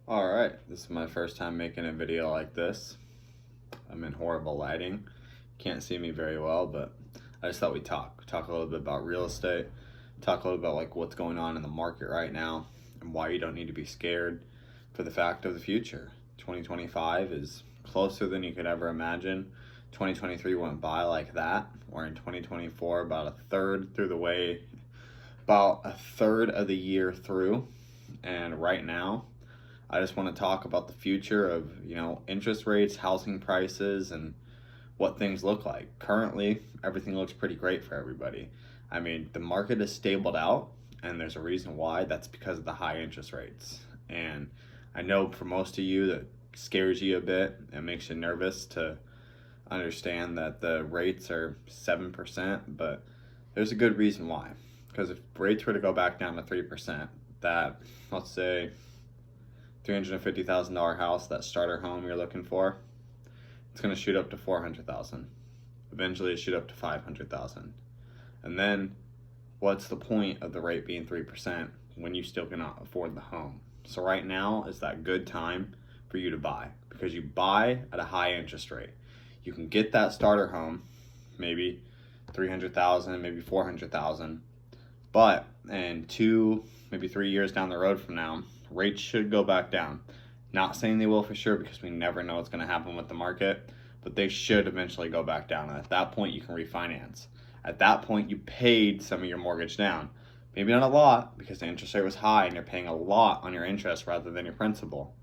Alright, this is my first time making a video like this. I'm in horrible lighting. Can't see me very well, but I just thought we'd talk a little bit about real estate, talk a little about like what's going on in the market right now and why you don't need to be scared for the fact of the future. 2025 is closer than you could ever imagine. 2023 went by like that. We're in 2024 about a third of the year through, and right now I just want to talk about the future of, interest rates, housing prices, and what things look like. Currently, everything looks pretty great for everybody. I mean, the market is stabled out, and there's a reason why. That's because of the high interest rates. And I know for most of you that scares you a bit and makes you nervous to understand that the rates are 7%, but there's a good reason why. Because if rates were to go back down to 3%, that, let's say, $350,000 house, that starter home you're looking for, it's going to shoot up to $400,000. Eventually, it shoot up to $500,000. And then, what's the point of the rate being 3% when you still cannot afford the home? So right now is that good time for you to buy, because you buy at a high interest rate. You can get that starter home, maybe $300,000, maybe $400,000, but in 2, maybe 3 years down the road from now, rates should go back down. Not saying they will for sure, because we never know what's going to happen with the market, but they should eventually go back down. And at that point, you can refinance. At that point, you paid some of your mortgage down. Maybe not a lot, because the interest rate was high and you're paying a lot on your interest rather than your principal.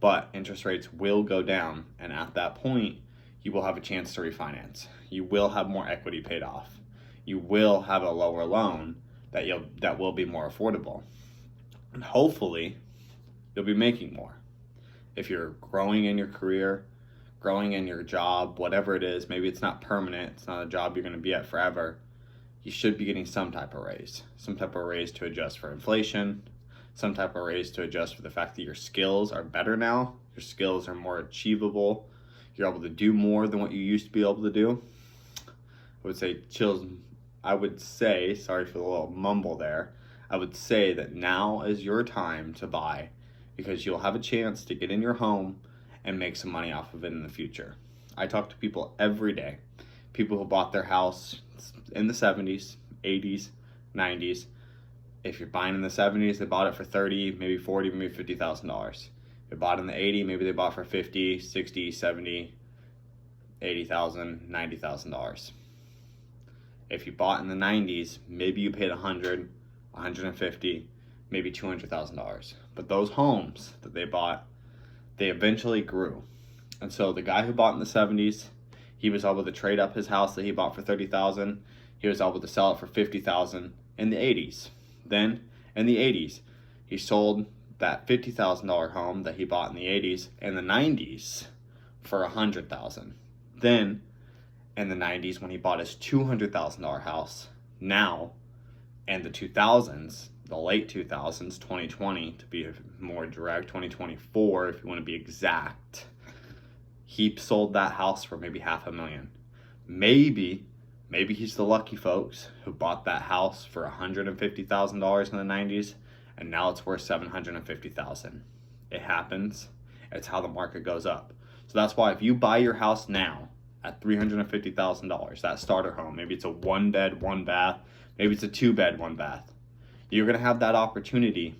But interest rates will go down, and at that point, you will have a chance to refinance. You will have more equity paid off. You will have a lower loan that will be more affordable. And hopefully, you'll be making more. If you're growing in your career, growing in your job, whatever it is, maybe it's not permanent, it's not a job you're going to be at forever, you should be getting some type of raise. Some type of raise to adjust for inflation, some type of raise to adjust for the fact that your skills are better now, your skills are more achievable, you're able to do more than what you used to be able to do. I would say, sorry for the little mumble there, I would say that now is your time to buy, because you'll have a chance to get in your home and make some money off of it in the future. I talk to people every day, people who bought their house in the 70s, 80s, 90s. If you're buying in the 70s, they bought it for $30, maybe $40, maybe $50,000. If they bought in the 80s, maybe they bought for $50, $60, $70, $80,000, $90,000. If you bought in the 90s, maybe you paid $100, $150, maybe $200,000. But those homes that they bought, they eventually grew. And so the guy who bought in the 70s, he was able to trade up his house that he bought for $30,000. He was able to sell it for $50,000 in the 80s. Then in the 80s, he sold that $50,000 home that he bought in the 80s in the 90s for $100,000. Then in the 90s, when he bought his $200,000 house, now in the 2000s, the late 2000s, 2020 to be more direct, 2024 if you want to be exact, he sold that house for maybe $500,000. Maybe he's the lucky folks who bought that house for $150,000 in the 90s, and now it's worth $750,000. It happens. It's how the market goes up. So that's why if you buy your house now at $350,000, that starter home, maybe it's a 1-bed, 1-bath, maybe it's a 2-bed, 1-bath, you're going to have that opportunity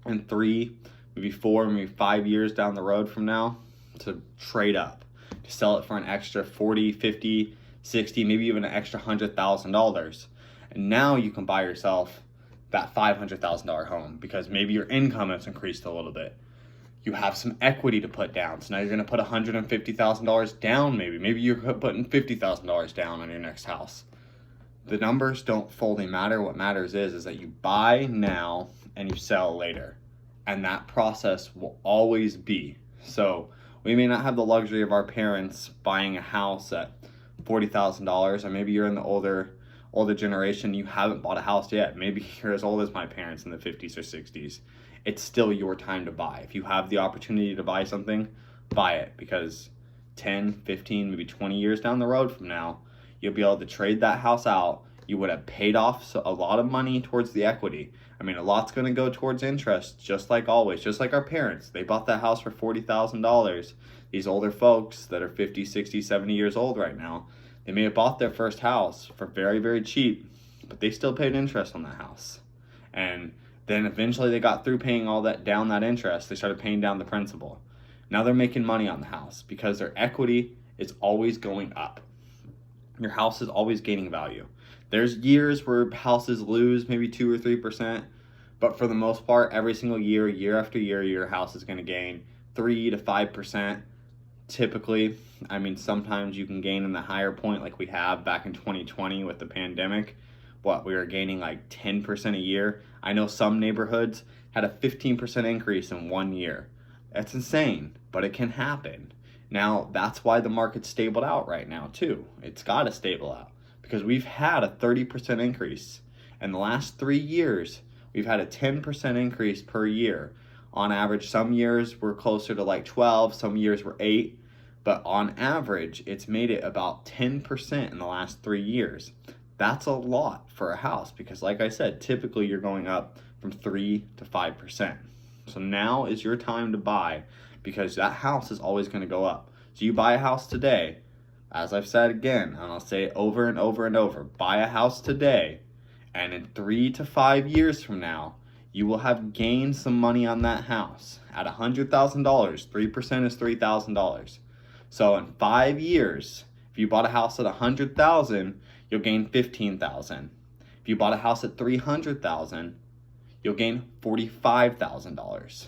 in 3, maybe 4, maybe 5 years down the road from now to trade up, to sell it for an extra 40, 50, 60, maybe even an extra $100,000. And now you can buy yourself that $500,000 home, because maybe your income has increased a little bit. You have some equity to put down. So now you're going to put $150,000 down maybe. Maybe you're putting $50,000 down on your next house. The numbers don't fully matter. What matters is that you buy now and you sell later. And that process will always be. So we may not have the luxury of our parents buying a house at $40,000, or maybe you're in the older generation, you haven't bought a house yet. Maybe you're as old as my parents in the 50s or 60s. It's still your time to buy. If you have the opportunity to buy something, buy it, because 10, 15, maybe 20 years down the road from now, you'll be able to trade that house out. You would have paid off a lot of money towards the equity. I mean, a lot's going to go towards interest, just like always, just like our parents. They bought that house for $40,000. These older folks that are 50, 60, 70 years old right now, they may have bought their first house for very, very cheap, but they still paid interest on that house. And then eventually they got through paying all that down, that interest. They started paying down the principal. Now they're making money on the house because their equity is always going up. Your house is always gaining value. There's years where houses lose maybe 2 or 3%, but for the most part, every single year, year after year, your house is going to gain 3 to 5%. Typically, I mean, sometimes you can gain in the higher point like we have back in 2020 with the pandemic. We were gaining like 10% a year. I know some neighborhoods had a 15% increase in 1 year. That's insane, but it can happen. Now, that's why the market's stabled out right now too. It's got to stable out because we've had a 30% increase. In the last 3 years, we've had a 10% increase per year. On average, some years we're closer to like 12, some years we're 8, but on average, it's made it about 10% in the last 3 years. That's a lot for a house because, like I said, typically you're going up from 3 to 5%. So now is your time to buy because that house is always going to go up. So you buy a house today, as I've said again, and I'll say it over and over and over, buy a house today, and in 3 to 5 years from now, you will have gained some money on that house. At $100,000, 3% is $3,000. So in 5 years, if you bought a house at $100,000, you'll gain $15,000. If you bought a house at $300,000, you'll gain $45,000.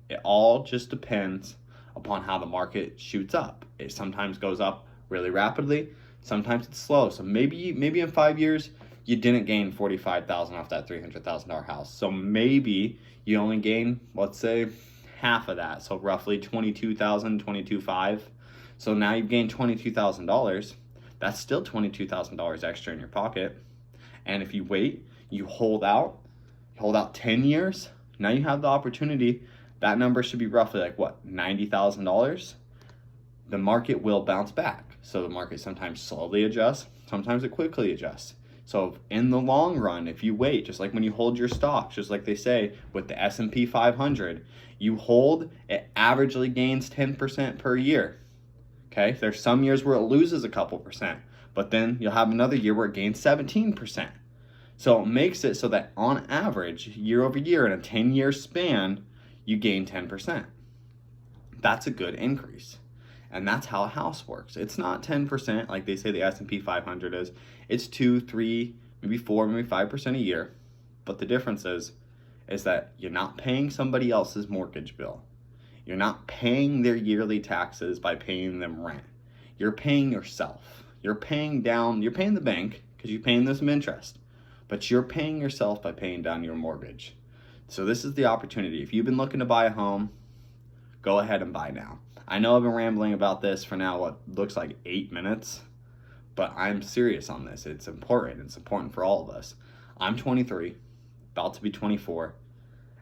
It all just depends upon how the market shoots up. It sometimes goes up really rapidly, sometimes it's slow. So maybe in 5 years, you didn't gain $45,000 off that $300,000 house. So maybe you only gain, let's say, half of that. So roughly $22,000, $22,500. So now you've gained $22,000. That's still $22,000 extra in your pocket. And if you wait, you hold out 10 years, now you have the opportunity. That number should be roughly like what, $90,000? The market will bounce back. So the market sometimes slowly adjusts, sometimes it quickly adjusts. So in the long run, if you wait, just like when you hold your stocks, just like they say with the S&P 500, you hold, it averagely gains 10% per year. Okay, there's some years where it loses a couple percent, but then you'll have another year where it gains 17%. So it makes it so that on average, year over year in a 10-year span, you gain 10%. That's a good increase. And that's how a house works. It's not 10% like they say the S&P 500 is. It's 2, 3, maybe 4, maybe 5% a year. But the difference is that you're not paying somebody else's mortgage bill. You're not paying their yearly taxes by paying them rent. You're paying yourself. You're paying the bank because you're paying them some interest. But you're paying yourself by paying down your mortgage. So this is the opportunity. If you've been looking to buy a home, go ahead and buy now. I know I've been rambling about this for now what looks like 8 minutes, but I'm serious on this. It's important. It's important for all of us. I'm 23, about to be 24,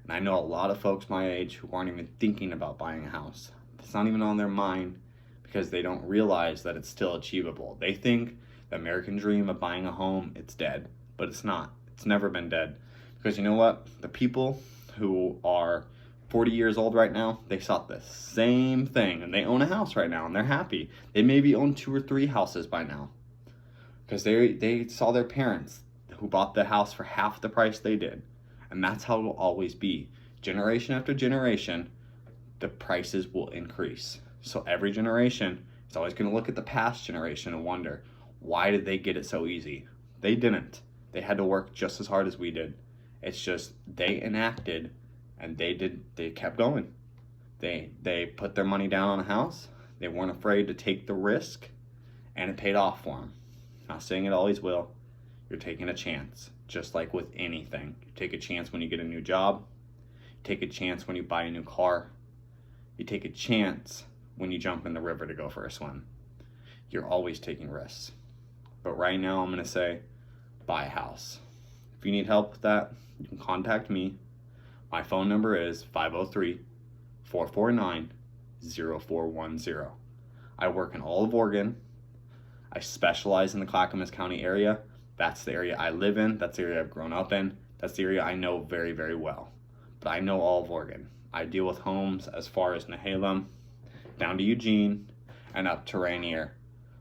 and I know a lot of folks my age who aren't even thinking about buying a house. It's not even on their mind because they don't realize that it's still achievable. They think the American dream of buying a home, it's dead, but it's not. It's never been dead. Because you know what? The people who are 40 years old right now, they sought the same thing, and they own a house right now, and they're happy. They maybe own 2 or 3 houses by now because they saw their parents who bought the house for half the price they did. And that's how it will always be. Generation after generation, the prices will increase. So every generation is always going to look at the past generation and wonder, why did they get it so easy? They didn't. They had to work just as hard as we did. It's just they enacted and they kept going. They put their money down on a house. They weren't afraid to take the risk, and it paid off for them. Not saying it always will. You're taking a chance, just like with anything. You take a chance when you get a new job. You take a chance when you buy a new car. You take a chance when you jump in the river to go for a swim. You're always taking risks. But right now I'm going to say, buy a house. If you need help with that, you can contact me. My phone number is 503-449-0410. I work in all of Oregon. I specialize in the Clackamas County area, That's the area I live in. That's the area I've grown up in. That's the area I know very, very well. But I know all of Oregon. I deal with homes as far as Nehalem, down to Eugene, and up to Rainier,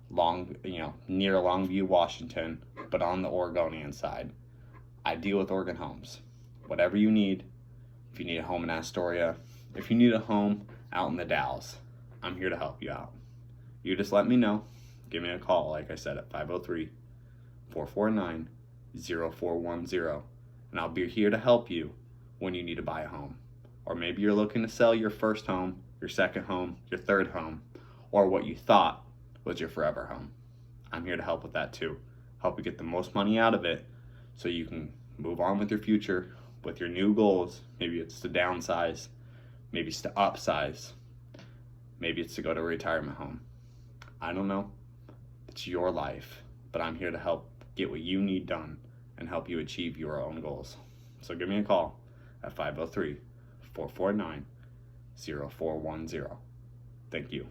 near Longview, Washington, but on the Oregonian side. I deal with Oregon homes. Whatever you need, if you need a home in Astoria, if you need a home out in the Dalles, I'm here to help you out. You just let me know. Give me a call, like I said, at 503-449-0410, and I'll be here to help you when you need to buy a home. Or maybe you're looking to sell your first home, your second home, your third home, or what you thought was your forever home. I'm here to help with that too. Help you get the most money out of it so you can move on with your future, with your new goals. Maybe it's to downsize, maybe it's to upsize, maybe it's to go to a retirement home. I don't know. It's your life, but I'm here to help get what you need done and help you achieve your own goals. So give me a call at 503-449-0410. Thank you.